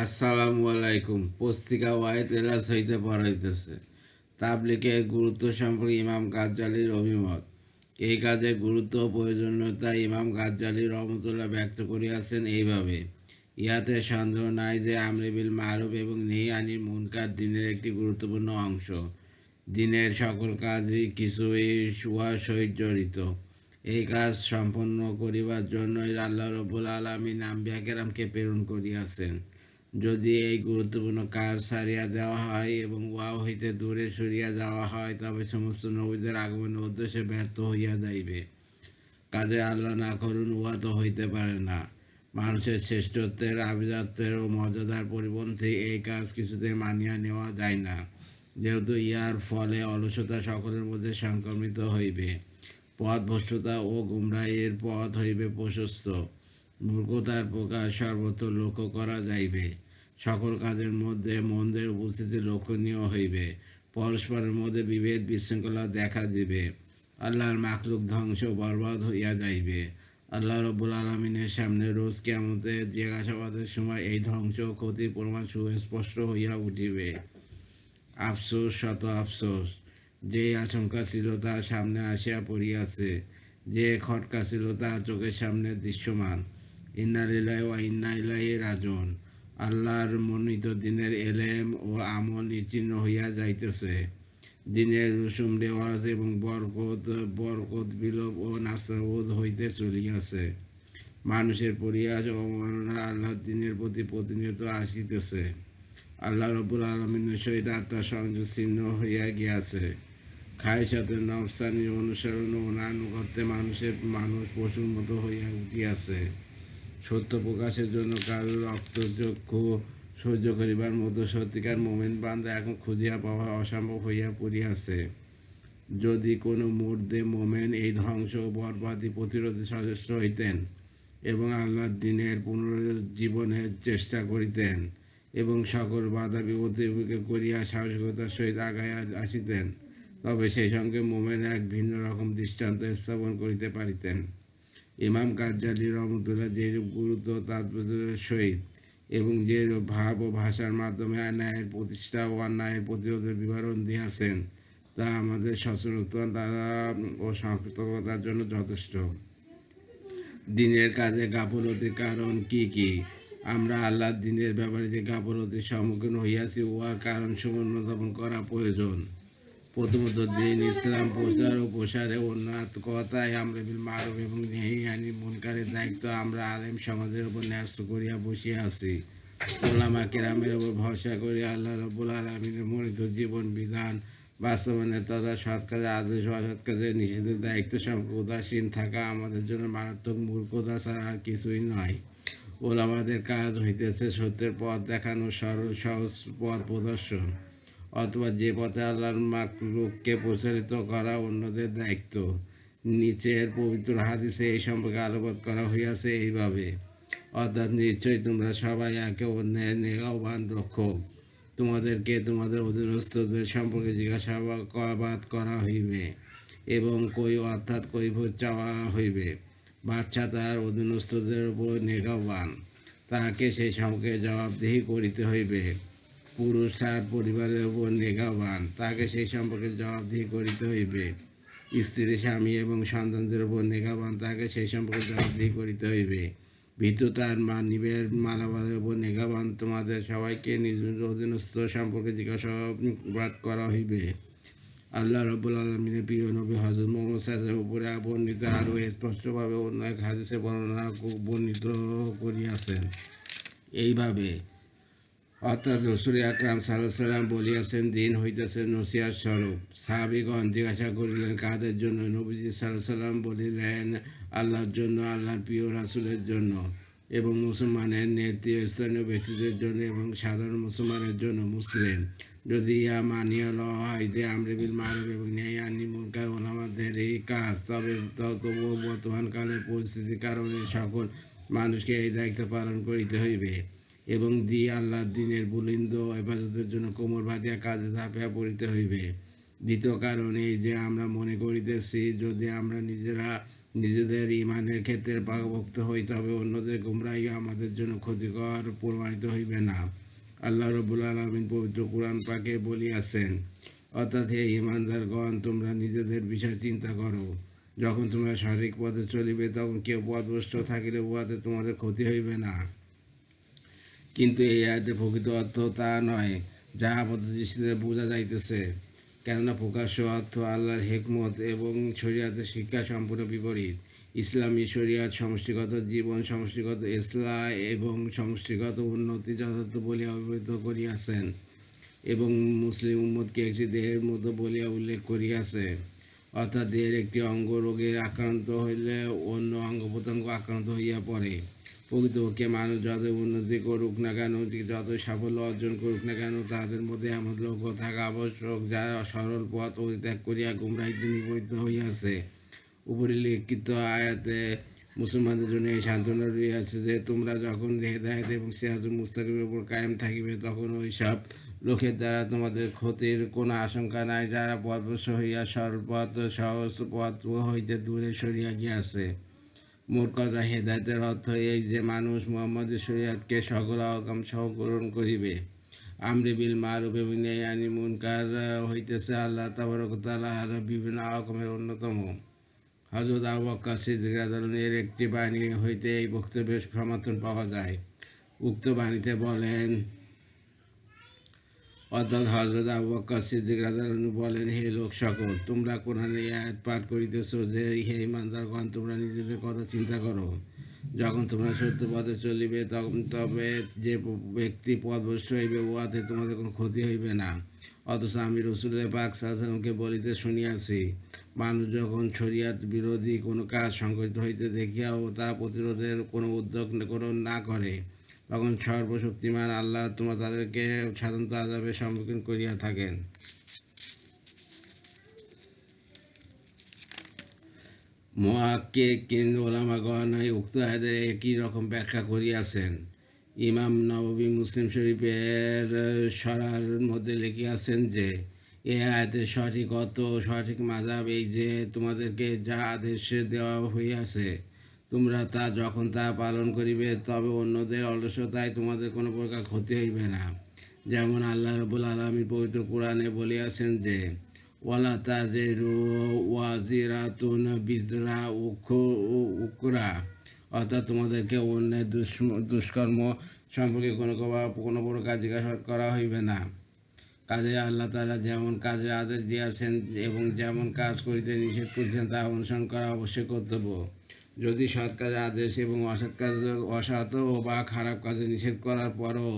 আসসালামু আলাইকুম। পত্রিকা ওয়াহিদ এলাস হইতে পড়াইতেছে। তাবলীগের গুরুত্ব সম্পর্কে ইমাম গাজ্জালীর অভিমত। এই কাজের গুরুত্ব ও প্রয়োজনীয়তা ইমাম গাজ্জালী রহমতুল্লাহ ব্যক্ত করিয়াছেন এইভাবে: ইহাতে সন্দেহ নাই যে আমরে বিল মারুফ এবং নেহি আনিল মুনকার দ্বীনের একটি গুরুত্বপূর্ণ অংশ। দ্বীনের সকল কাজই কিছুই উহার সহিত জড়িত। এই কাজ সম্পন্ন করিবার জন্যই আল্লাহ রব্বুল আলামিন আম্বিয়া কেরামকে প্রেরণ করিয়াছেন। যদি এই গুরুত্বপূর্ণ কাজ ছাড়িয়া দেওয়া হয় এবং উহা হইতে দূরে সরিয়া যাওয়া হয়, তবে সমস্ত নবীদের আগমনের উদ্দেশ্যে ব্যর্থ হইয়া যাইবে। কাজে আল্লাহ না করুন, উহা তো হইতে পারে না। মানুষের শ্রেষ্ঠত্বের, আভিজাত্যের ও মর্যাদার পরিপন্থী এই কাজ কিছুতেই মানিয়া নেওয়া যায় না, যেহেতু ইহার ফলে অলসতা সকলের মধ্যে সংক্রমিত হইবে। পথভ্রষ্টতা ও গুমরাহির পথ হইবে প্রশস্ত। মূর্খতার প্রকাশ সর্বত্র লক্ষ্য করা যাইবে। সকল কাজের মধ্যে মন্দের উপস্থিতি লক্ষণীয় হইবে। পরস্পরের মধ্যে বিভেদ বিশৃঙ্খলা দেখা দিবে। আল্লাহর মাখলুক ধ্বংস বরবাদ হইয়া যাইবে। আল্লাহ রব্বুল আলমিনের সামনে রোজ কিয়ামতে জিজ্ঞাসাবাদের সময় এই ধ্বংস ও ক্ষতির প্রমাণ সুস্পষ্ট হইয়া উঠিবে। আফসোস, শত আফসোস! যে আশঙ্কা ছিল তা সামনে আসিয়া পড়িয়াছে, যে খটকা ছিল তা চোখের সামনে দৃশ্যমান। ইন্না লিল্লাহি ওয়া ইন্না ইলাইহি রাজিউন। আল্লাহর মনোনীত দিনের এলেম ও আমল নিচ্ছিন্ন হইয়া যাইতেছে। দিনের রুসুম রেওয়াজ এবং বরকত বিলোপ ও নাস্তাবোধ হইতে চলিয়াছে। মানুষের পরিহাস ও অবমাননা আল্লাহর দিনের প্রতি প্রতিনিয়ত আসিতেছে। আল্লাহ রব্বুল আলমিনের সহিত আত্মার সংযোগ ছিন্ন হইয়া গিয়াছে। খায়সাতের নফসানি অনুসরণ ও অনানুগত্যে মানুষ পশুর মতো হইয়া উঠিয়াছে। সত্য প্রকাশের জন্য কারোর রক্তচক্ষু সহ্য করিবার মতো সত্যিকার মোমেন বান্দা এখন খুঁজিয়া পাওয়া অসম্ভব হইয়া পড়িয়াছে। যদি কোনো মুর্দে মোমেন এই ধ্বংস ও বরবাদি প্রতিরোধে সচেষ্ট হইতেন এবং আল্লাহর দিনের পুনরুজ্জীবনের চেষ্টা করিতেন এবং সকল বাধা বিপত্তি উপেক্ষা করিয়া সাহসিকতার সহিত আগাইয়া আসিতেন, তবে সেই সঙ্গে মোমেন এক ভিন্ন রকম দৃষ্টান্ত স্থাপন করিতে পারিতেন। ইমাম গাজ্জালী রহমতুল্লাহ যেরূপ গুরুত্ব তাৎপর্যের সহিত এবং যেরূপ ভাব ও ভাষার মাধ্যমে ন্যায়ের প্রতিষ্ঠা ও অন্যায়ের প্রতিরোধের বিবরণ দিয়াছেন, তা আমাদের সচেতনতা ও সতর্কতার জন্য যথেষ্ট। দিনের কাজে গাফলতির কারণ কি কি? আমরা আল্লাহর দিনের ব্যাপারে যে গাফলতির সম্মুখীন হইয়াছি, উহার কারণ অনুধাবন করা প্রয়োজন। প্রথমত, দিন ইসলাম প্রচার ও প্রসারে কথায় আমরে বিল মারুফ এবং নেহি আনিল মুনকারের দায়িত্ব আমরা আলেম সমাজের উপর ন্যস্ত করিয়া বসিয়া আছি। ওলামা কেরামের উপর ভরসা করিয়া আল্লাহ রব্বুল আলমিনের মনোনীত জীবন বিধান বাস্তবায়নে তথা সৎ কাজে আদেশ অসৎ কাজে নিষেধের দায়িত্ব সম্পর্কে উদাসীন থাকা আমাদের জন্য মারাত্মক মূর্খতা ছাড়া আর কিছুই নয়। ওলামাদের কাজ হইতেছে সত্যের পথ দেখানো, সরল সহজ পথ প্রদর্শন, অথবা যে পথে আল্লাহর মাকলুককে প্রচারিত করা অন্যদের দায়িত্ব। নিচের পবিত্র হাদিসে এই সম্পর্কে আলোকপাত করা হইয়াছে এইভাবে: অর্থাৎ নিশ্চয়ই তোমরা সবাই একে অন্যের নিগাহবান রক্ষক। তোমাদেরকে তোমাদের অধীনস্থদের সম্পর্কে জিজ্ঞাসাবাদ করা হইবে এবং কৈফিয়ত চাওয়া হইবে। বাচ্চা তার অধীনস্থদের উপর নিগাহবান, তাহাকে সেই সম্পর্কে জবাবদিহি করিতে হইবে। পুরুষ তার পরিবারের উপর নিগাহবান, তাকে সেই সম্পর্কে জবাবদিহি করিতে হইবে। স্ত্রী স্বামী এবং সন্তানদের উপর নিগাহবান, তাকে সেই সম্পর্কে জবাবদিহি করিতে হইবে। ভীতু তার মানিবের মালামালের উপর নিগাহবান, তোমাদের সবাইকে নিজ অধীনস্থ সম্পর্কে জিজ্ঞাসাবাদ করা হইবে। আল্লাহ রব্বুল আলমিনের প্রিয় নবী হযরত মুহাম্মদ সাল্লাল্লাহু আলাইহি ওয়াসাল্লামের উপরে বর্ণিত আরও স্পষ্টভাবে অন্য এক হাদিসে বর্ণিত করিয়াছেন এইভাবে: অর্থাৎ রসুল আকরাম সাল্লাল্লাহু আলাইহি ওয়াসাল্লাম বলিয়াছেন, দিন হইতেছে নসিহত স্বরূপ। সাহাবীগণ জিজ্ঞাসা করিলেন, কাদের জন্য? নবীজি সাল্লাল্লাহু আলাইহি ওয়াসাল্লাম বলিলেন, আল্লাহর জন্য, আল্লাহর প্রিয় রাসূলের জন্য এবং মুসলমানের নেতৃস্থানীয় ব্যক্তিদের জন্য এবং সাধারণ মুসলমানের জন্য। মুসলিম। যদি ইহা মানিয়া লওয়া হয় যে আমরে বিল মারুফ এবং নেহি আনিল মুনকার ওলামাদের এই কাজ, তবুও বর্তমানকালের পরিস্থিতির কারণে সকল মানুষকে এই দায়িত্ব পালন করিতে হইবে এবং আল্লাহর দিনের বুলন্দ হেফাজতের জন্য কোমর বাঁধিয়া কাজে ঝাঁপিয়া পড়িতে হইবে। দ্বিতীয় কারণ এই যে আমরা মনে করিতেছি, যদি আমরা নিজেরা নিজেদের ইমানের ক্ষেত্রে পাকাপোক্ত হই, তবে অন্যদের গুমরাহি আমাদের জন্য ক্ষতিকর প্রমাণিত হইবে না। আল্লাহ রব্বুল আলামিন পবিত্র কুরআন পাকে বলিয়াছেন, অর্থাৎ হে ইমানদারগণ, তোমরা নিজেদের বিষয় চিন্তা করো। যখন তোমরা সঠিক পথে চলিবে, তখন কেউ পথভ্রষ্ট থাকিলে উহাতে তোমাদের ক্ষতি হইবে না। কিন্তু এই আয়াতের প্রকৃত অর্থ তা নয়, যা আপাতদৃষ্টিতে বোঝা যাইতেছে, কেননা প্রকাশ্য অর্থ আল্লাহর হেকমত এবং শরিয়াতের শিক্ষা সম্পূর্ণ বিপরীত। ইসলামী শরিয়াত সমষ্টিগত জীবন, সমষ্টিগত ইসলাহ এবং সমষ্টিগত উন্নতি যথার্থ বলিয়া অভিহিত করিয়াছেন এবং মুসলিম উম্মতকে একটি দেহের মতো বলিয়া উল্লেখ করিয়াছে। অর্থাৎ দেহের একটি অঙ্গ রোগে আক্রান্ত হইলে অন্য অঙ্গ প্রত্যঙ্গ আক্রান্ত হইয়া পড়ে। প্রকৃতপক্ষে মানুষ যত উন্নতি করুক না কেন, যত সাফল্য অর্জন করুক না কেন, তাদের মধ্যে এমন লক্ষ্য থাকা আবশ্যক যারা সরল পথ পরিত্যাগ করিয়া গুমরাহিতে নিবদ্ধ হইয়াছে। উপরিলিখিত আয়াতে মুসলমানদের জন্য এই সান্ত্বনা রইয়াছে যে তোমরা যখন হেদায়েত এবং সিরাতুল মুস্তাকিমের উপর কায়েম থাকিবে, তখন ওই সব লোকের দ্বারা তোমাদের ক্ষতির কোনো আশঙ্কা নাই, যারা পথভ্রষ্ট হইয়া সরল পথ সহজ পথ হইতে দূরে সরিয়া গিয়াছে। মোট কথা, হেদায়েতের অর্থ এই যে মানুষ মুহাম্মদের শরিয়াতকে সকল আহকাম সহ গ্রহণ করিবে। আমরে বিল মারুফ এবং নাহি আনিল মুনকার হইতেছে আল্লাহ তাবারক ওয়া তাআলার বিভিন্ন আহকামের অন্যতম। হযরত আবু বকর সিদ্দিক রাদিয়াল্লাহু এর একটি বাণী হইতে এই বক্তব্যের সমর্থন পাওয়া যায়। উক্ত বাণীতে বলেন, অর্থাৎ হযরত আবু বকর সিদ্দিক রাদিয়াল্লাহু বলেন, হে লোক সকল, তোমরা কোরআনে এই আয়াত পাঠ করিতেছ যে হে ঈমানদারগণ, তোমরা নিজেদের কথা চিন্তা করো। যখন তোমরা সত্য পথে চলিবে, তবে যে ব্যক্তি পথভ্রষ্ট হইবে, উহাতে তোমাদের কোনো ক্ষতি হইবে না। অথচ আমি রাসূলুল্লাহ পাক সাল্লাল্লাহু আলাইহি ওয়াসাল্লামকে বলিতে শুনিয়াছি, মানুষ যখন শরিয়াত বিরোধী কোনো কাজ সংঘটিত হইতে দেখিয়াও তা প্রতিরোধের কোনো উদ্যোগ না করে, তখন সর্বশক্তিমান আল্লাহ তাদেরকে সাধারণত আযাবের সম্মুখীন করিয়া থাকেন। মুহাক্কিকিন উলামাগণ উক্ত আয়াতের একই রকম ব্যাখ্যা করিয়াছেন। ইমাম নববী মুসলিম শরীফের সরার মধ্যে লিখিয়াছেন যে এ আয়াতের সঠিক অর্থ ও সঠিক মাযহাব এই যে তোমাদেরকে যা আদেশ দেওয়া হইয়াছে, তোমরা যখন তা পালন করিবে, তবে অন্যদের অলসতায় তোমাদের কোনো প্রকার ক্ষতি হইবে না। যেমন আল্লাহ রাব্বুল আলামিন পবিত্র কুরআনে বলিয়াছেন যে ওয়ালা তাজিরু ওয়াজিরাতুন বিজরা উখরা, অর্থাৎ তোমাদেরকে অন্যের দুষ্কর্ম সম্পর্কে কোনো প্রকার জিজ্ঞাসাবাদ করা হইবে না। কাজে আল্লাহ তাআলা যেমন কাজের আদেশ দিয়েছেন এবং যেমন কাজ করিতে নিষেধ করেছেন তা অনুসরণ করা অবশ্যই কর্তব্য। যদি সৎ কাজের আদেশ এবং অসৎ বা খারাপ কাজে নিষেধ করার পরও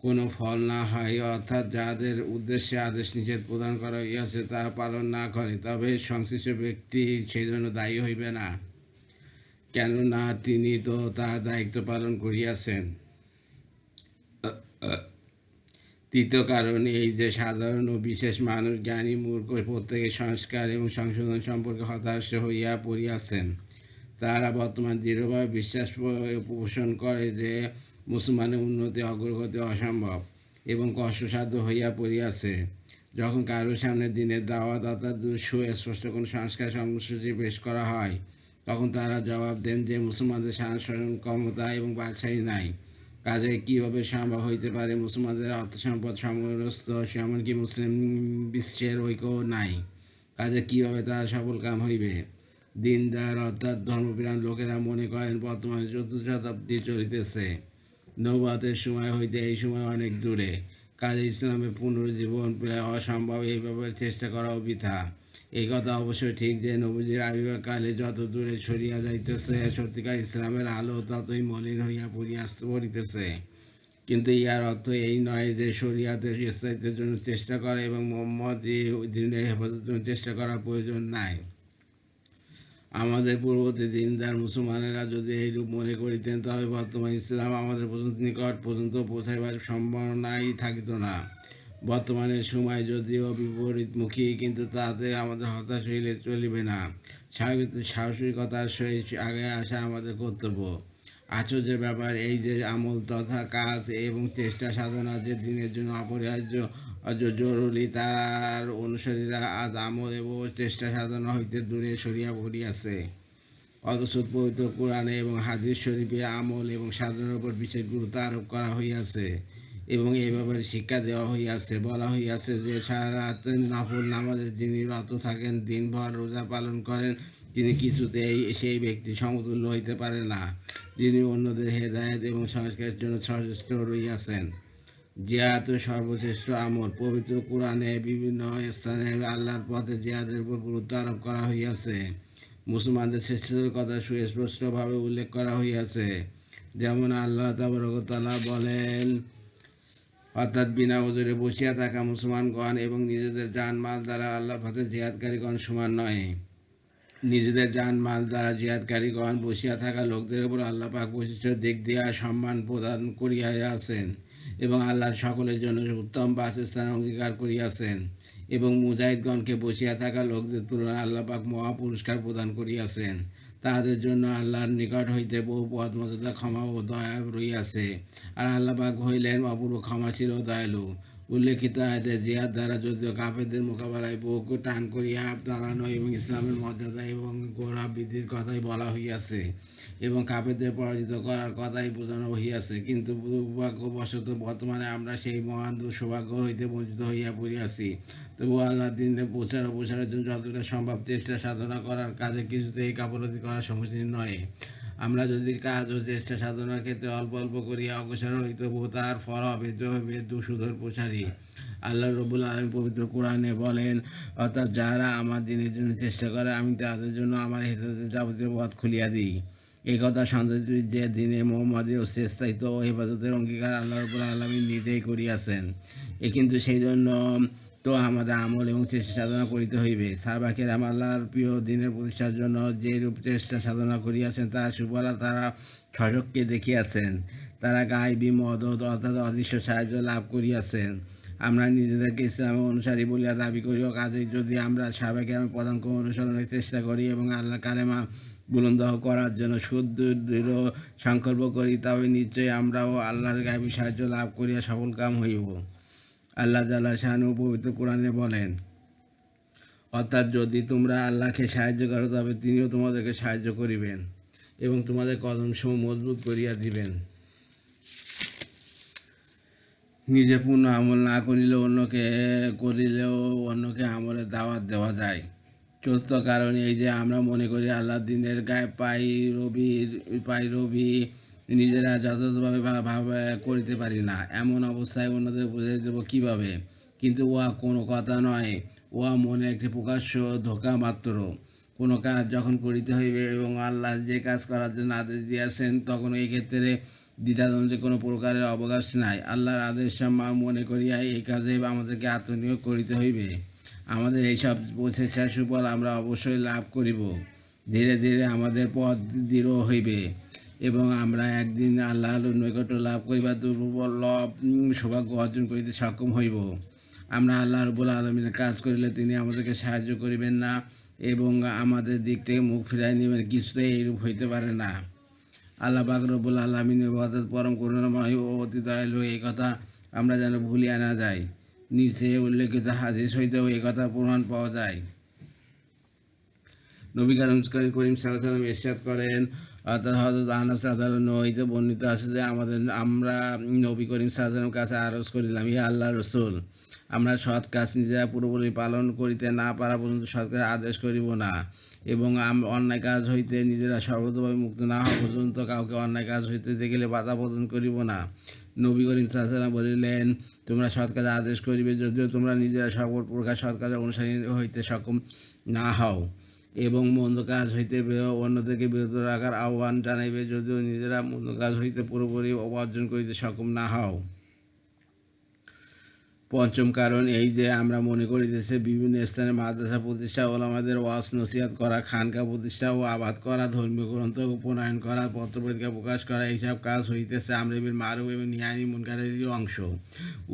কোনো ফল না হয়, অর্থাৎ যাদের উদ্দেশ্যে আদেশ নিষেধ প্রদান করা হইয়াছে তা পালন না করে, তবে সংশ্লিষ্ট ব্যক্তি সেই জন্য দায়ী হইবে না, কেননা তিনি তো তার দায়িত্ব পালন করিয়াছেন। তৃতীয় কারণ এই যে সাধারণ ও বিশেষ মানুষ, জ্ঞানী মূর্খ প্রত্যেকের সংস্কার এবং সংশোধন সম্পর্কে হতাশ হইয়া পড়িয়াছেন। তারা বর্তমান দৃঢ়ভাবে বিশ্বাস পোষণ করে যে মুসলমানের উন্নতি অগ্রগতি অসম্ভব এবং কষ্টসাধ্য হইয়া পড়িয়াছে। যখন কারোর সামনে দিনের দাওয়াত অর্থাৎ সুস্পষ্ট কোনো সংস্কার কর্মসূচি পেশ করা হয়, তখন তারা জবাব দেন যে মুসলমানদের শাসন ক্ষমতা এবং বাদশাহী নাই, কাজে কীভাবে সম্ভব হইতে পারে? মুসলমানদের অর্থসম্পদ সমরস্ত, এমনকি মুসলিম বিশ্বের ঐক্য নাই, কাজে কীভাবে তারা সফল কাম হইবে? দিনদার অর্থাৎ ধর্মপ্রাণ লোকেরা মনে করেন বর্তমানে ৪র্থ শতাব্দী চলিতেছে, নবুওয়াতের সময় হইতে এই সময় অনেক দূরে, কাজে ইসলামের পুনরুজ্জীবন প্রায় অসম্ভব, এইভাবে চেষ্টা করা বৃথা। এই কথা অবশ্যই ঠিক যে নবীজির আবির্ভাবকালে যত দূরে সরিয়া যাইতেছে, সত্যিকার ইসলামের আলো ততই মলিন হইয়া পড়িতেছে। কিন্তু ইহার অর্থ এই নয় যে শরিয়াতের স্থায়িত্বের জন্য চেষ্টা করা এবং মুহাম্মদী দিনের হেফাজতের জন্য চেষ্টা করার প্রয়োজন নাই। আমাদের পূর্ববর্তী দিনদার মুসলমানেরা যদি এইরূপ মনে করিতেন, তবে বর্তমান ইসলাম আমাদের নিকট পর্যন্ত পৌঁছাইবার সম্ভাবনাই থাকিত না। বর্তমানের সময় যদিও বিপরীতমুখী, কিন্তু তাতে আমাদের হতাশ হইলে চলিবে না। সাহসিকতার সহিত আগে আসা আমাদের কর্তব্য। আশ্চর্যের ব্যাপার এই যে আমল তথা কাজ এবং চেষ্টা সাধনা যে দিনের জন্য অপরিহার্য জরুরি, তার অনুসারীরা আজ আমল এবং চেষ্টা সাধনা হইতে দূরে সরিয়া পড়িয়াছে। অথচ পবিত্র কোরআনে এবং হাদিস শরীফে আমল এবং সাধনার উপর বিশেষ গুরুত্ব আরোপ করা হইয়াছে এবং এই ব্যাপারে শিক্ষা দেওয়া হইয়াছে। বলা হইয়াছে যে সারা রাত নফল নামাজে যিনি রত থাকেন, দিনভর রোজা পালন করেন, তিনি কিছুতেই সেই ব্যক্তি সমতুল্য হইতে পারে না যিনি অন্যদের হেদায়েত এবং সংস্কারের জন্য সচেষ্ট রইয়াছেন। জিহাদ সর্বশ্রেষ্ঠ আমল। পবিত্র কোরআনে বিভিন্ন স্থানে আল্লাহর পথে জিহাদের উপর গুরুত্ব আরোপ করা হইয়াছে। মুসলমানদের শ্রেষ্ঠতার কথা সুস্পষ্টভাবে উল্লেখ করা হইয়াছে। যেমন আল্লাহ তাবারকতাআলা বলেন, অর্থাৎ বিনা ওজরে বসিয়া থাকা মুসলমানগণ এবং নিজেদের জানমাল দ্বারা আল্লাহ পথে জিহাদকারীগণ সমান নয়। নিজেদের জানমাল দ্বারা জিহাদকারীগণ বসিয়া থাকা লোকদের উপর আল্লাহ পাক বৈশিষ্ট্য দিক দিয়া সম্মান প্রদান করিয়াছেন এবং আল্লাহ সকলের জন্য উত্তম বাসস্থান অঙ্গীকার করিয়াছেন এবং মুজাহিদগণকে বসিয়া থাকা লোকদের তুলনায় আল্লাহ পাক মহা পুরস্কার প্রদান করিয়াছেন। তাহাদের জন্য আল্লাহর নিকট হইতে বহু পদ মর্যাদা, ক্ষমা ও দয়া রইয়াছে। আর আল্লাহ পাক হইলেন অপূর্ব ক্ষমাশীল ও দয়ালু। উল্লেখিত আয়াতে জিহাদ দ্বারা যদিও কাফেরদের মোকাবেলায় বুক টান করিয়া দাঁড়ানো এবং ইসলামের মর্যাদা এবং গৌরব বৃদ্ধির কথাই বলা হইয়াছে এবং কাফেরদের পরাজিত করার কথাই বোঝানো হইয়াছে, কিন্তু দুর্ভাগ্যবশত বর্তমানে আমরা সেই মহান দুঃসৌভাগ্য হইতে বঞ্চিত হইয়া পড়িয়াছি। তবু আল্লাহ দিনের প্রচার ও প্রসারের জন্য যতটা সম্ভব চেষ্টা সাধনা করার কাজে কিছুতেই গাফলতি করা সমীচীন নয়। আমরা যদি কাজ ও চেষ্টা সাধনার ক্ষেত্রে অল্প অল্প করিয়া অগ্রসর হই, তবু তার ফল হবে সুদূর প্রসারী। আল্লাহ রব্বুল আলামিন পবিত্র কোরআনে বলেন, অর্থাৎ যারা আমার দিনের জন্য চেষ্টা করে আমি তাদের জন্য আমার হেফাজতের যাবতীয় পথ খুলিয়া দিই। এই কথা সন্দেহ যে দিনে মোহাম্মদীয় স্থায়িত্ব ও হেফাজতের অঙ্গীকার আল্লাহ রব্বুল আলামিন নিজেই করিয়াছেন। কিন্তু সেই জন্য তো আমাদের আমল এবং চেষ্টা সাধনা করিতে হইবে। সাহাবা কেরাম আল্লাহর প্রিয় দিনের প্রতিষ্ঠার জন্য যে রূপ চেষ্টা সাধনা করিয়াছেন তার সুফল তারা স্বচক্ষে দেখিয়াছেন। তারা গায়বী মদদ অর্থাৎ অদৃশ্য সাহায্য লাভ করিয়াছেন। আমরা নিজেদেরকে ইসলামের অনুসারী বলিয়া দাবি করিও, কাজেই যদি আমরা সাহাবা কেরামের পদাঙ্ক অনুসরণের চেষ্টা করি এবং আল্লাহ কালেমা বুলন্দ করার জন্য দৃঢ় সংকল্প করি, তবে নিশ্চয়ই আমরাও আল্লাহর গায়বী সাহায্য লাভ করিয়া সফল কাম হইব। আল্লাহ জাল্লা শানহু পবিত্র কোরআনে বলেন, অর্থাৎ যদি তোমরা আল্লাহকে সাহায্য করো তবে তিনিও তোমাদেরকে সাহায্য করিবেন এবং তোমাদের কদমসমূহ মজবুত করিয়া দিবেন। নিজে পূর্ণ আমল না করিলেও অন্যকে আমলের দাওয়াত দেওয়া যায়। চতুর্থ কারণ এই যে আমরা মনে করি আল্লাহ দিনের গায়ে পাইরবি নিজেরা যথাযথভাবে ভাবে করিতে পারি না। এমন অবস্থায় অন্যদের বুঝিয়ে দেব কীভাবে? কিন্তু উহা কোনো কথা নয়, উহা মনে একটি প্রকাশ্য ধোঁকা মাত্র। কোনো কাজ যখন করিতে হইবে এবং আল্লাহ যে কাজ করার জন্য আদেশ দিয়েছেন, তখন এই ক্ষেত্রে দ্বিধাদ্বন্দ্বের কোনো প্রকারের অবকাশ নাই। আল্লাহর আদেশ মনে করিয়া এই কাজে আমাদেরকে আত্মনিয়োগ করিতে হইবে। আমাদের এইসব প্রচেষ্টার সুফল আমরা অবশ্যই লাভ করিব। ধীরে ধীরে আমাদের পথ দৃঢ় হইবে এবং আমরা একদিন আল্লাহর নৈকট্য লাভ করিবার দুর্লভ সৌভাগ্য অর্জন করিতে সক্ষম হইব। আমরা আল্লাহ রব্বুল আলামিনের কাজ করিলে তিনি আমাদেরকে সাহায্য করিবেন না এবং আমাদের দিক থেকে মুখ ফিরাই নেবেন, কিছুতেই এইরূপ হইতে পারে না। আল্লাহ পাক রব্বুল আলামিন অর্থাৎ পরম করুণাময় ও অতি দয়ালু, এই কথা আমরা যেন ভুলিয়া না যাই। নিচে উল্লেখিত হাদিস হইতেও এই কথা প্রমাণ পাওয়া যায়। নবী করিম সাল্লাল্লাহু আলাইহি ওয়াসাল্লাম ইরশাদ করেন, অর্থাৎ হযরত আনাস রাদিয়াল্লাহু হইতে বর্ণিত আছে যে আমরা নবী করিম সাল্লাল্লাহু আলাইহি ওয়াসাল্লামের কাছে আরজ করিলাম, ইয়া আল্লাহর রাসূল, আমরা সৎ কাজ নিজেরা পুরোপুরি পালন করিতে না পারা পর্যন্ত সৎ কাজ আদেশ করিব না এবং অন্যায় কাজ হইতে নিজেরা সর্বতভাবে মুক্ত না হওয়া পর্যন্ত কাউকে অন্যায় কাজ হইতে দেখিলে বাধা প্রদান করিব না। নবী করিম সাল্লাল্লাহু আলাইহি ওয়াসাল্লাম বলিলেন, তোমরা সৎ কাজে আদেশ করিবে যদিও তোমরা নিজেরা সকল প্রকার সৎ কাজে অনুসারী হইতে সক্ষম না হও, এবং মন্দ কাজ হইতে অন্যদেরকে বিরত রাখার আহ্বান জানাইবে যদিও নিজেরা মন্দ কাজ হইতে পুরোপুরি অর্জন করিতে সক্ষম না হও। পঞ্চম কারণ এই যে আমরা মনে করিতেছি বিভিন্ন স্থানে মাদ্রাসা প্রতিষ্ঠা, ওলামাদের ওয়াজ নসিহত করা, খানকা প্রতিষ্ঠা ও আবাদ করা, ধর্মীয় গ্রন্থ উপনয়ন করা, পত্রপত্রিকা প্রকাশ করা, এইসব কাজ হইতেছে আমরে বিল মারুফ এবং নাহি মুনকারেরই অংশ।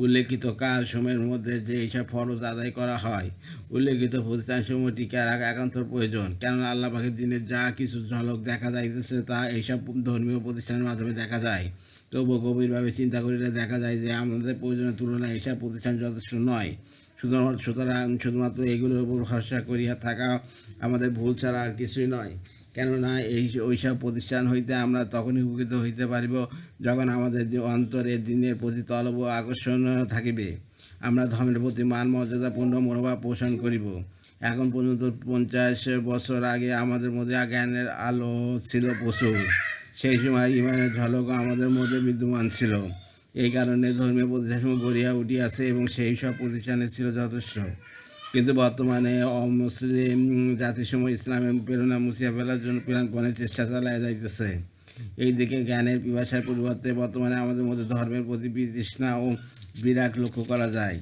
উল্লেখিত কাজসমূহের মধ্যে যে এইসব ফরজ আদায় করা হয়, উল্লেখিত প্রতিষ্ঠানসমূহ টিকে রাখা একান্ত প্রয়োজন। কেননা আল্লাহ পাকের দিনের যা কিছু ঝলক দেখা যাইতেছে তা এইসব ধর্মীয় প্রতিষ্ঠানের মাধ্যমে দেখা যায়। তবুও গভীরভাবে চিন্তা করিলে দেখা যায় যে আমাদের প্রয়োজনের তুলনায় এইসব প্রতিষ্ঠান যথেষ্ট নয়। সুতরাং শুধুমাত্র এগুলোর উপর ভরসা করিয়া থাকা আমাদের ভুল ছাড়া আর কিছুই নয়। কেননা ওইসব প্রতিষ্ঠান হইতে আমরা তখনই উপকৃত হইতে পারিব যখন আমাদের অন্তরে দিনের প্রতি তলব ও আকর্ষণ থাকিবে, আমরা ধর্মের প্রতি মান মর্যাদাপূর্ণ মনোভাব পোষণ করিব। এখন পর্যন্ত 50 বছর আগে আমাদের মধ্যে জ্ঞানের আলো ছিল প্রচুর। সেই সময় ইমানের ঝলকও আমাদের মধ্যে বিদ্যমান ছিল। এই কারণে ধর্মীয় প্রতিষ্ঠান গড়িয়া উঠিয়াছে এবং সেই সব প্রতিষ্ঠানে ছিল যথেষ্ট। কিন্তু বর্তমানে অমুসলিম জাতিসমূহ ইসলামের প্রেরণা মুছিয়া ফেলার জন্য প্রাণপণে চেষ্টা চালায় যাইতেছে। এই দিকে জ্ঞানের পিপাসার পরিবর্তে বর্তমানে আমাদের মধ্যে ধর্মের প্রতি বিতৃষ্ণা ও বিরাগ লক্ষ্য করা যায়।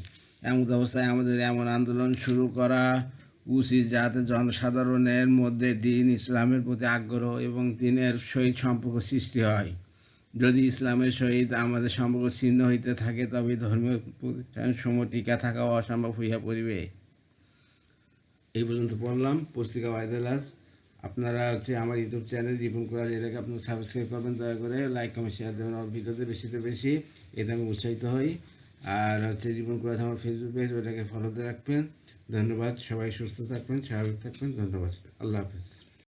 এমন অবস্থায় আমাদের এমন আন্দোলন শুরু করা উচিত যাতে জনসাধারণের মধ্যে দিন ইসলামের প্রতি আগ্রহ এবং দিনের সহিত সম্পর্ক সৃষ্টি হয়। যদি ইসলামের সহিত আমাদের সম্পর্ক ছিন্ন হইতে থাকে তবে ধর্মীয় প্রতিষ্ঠানসমূহ টিকা থাকাও অসম্ভব হইয়া পড়িবে। এই পর্যন্ত পড়লাম পত্রিকা ওয়াইদেলাস। আপনারা আমার ইউটিউব চ্যানেল রিপন কুরাজ, এটাকে আপনারা সাবস্ক্রাইব করবেন, দয়া করে লাইক কমেন্ট শেয়ার দেবেন আমার ভিডিওতে বেশিতে বেশি, এতে আমি উৎসাহিত হই। আর রিপন কুরাজ আমার ফেসবুক পেজ, ওটাকে ফলোতে রাখবেন। ধন্যবাদ। সবাই সুস্থ থাকবেন, স্বাভাবিক থাকবেন। ধন্যবাদ। আল্লাহ হাফিজ।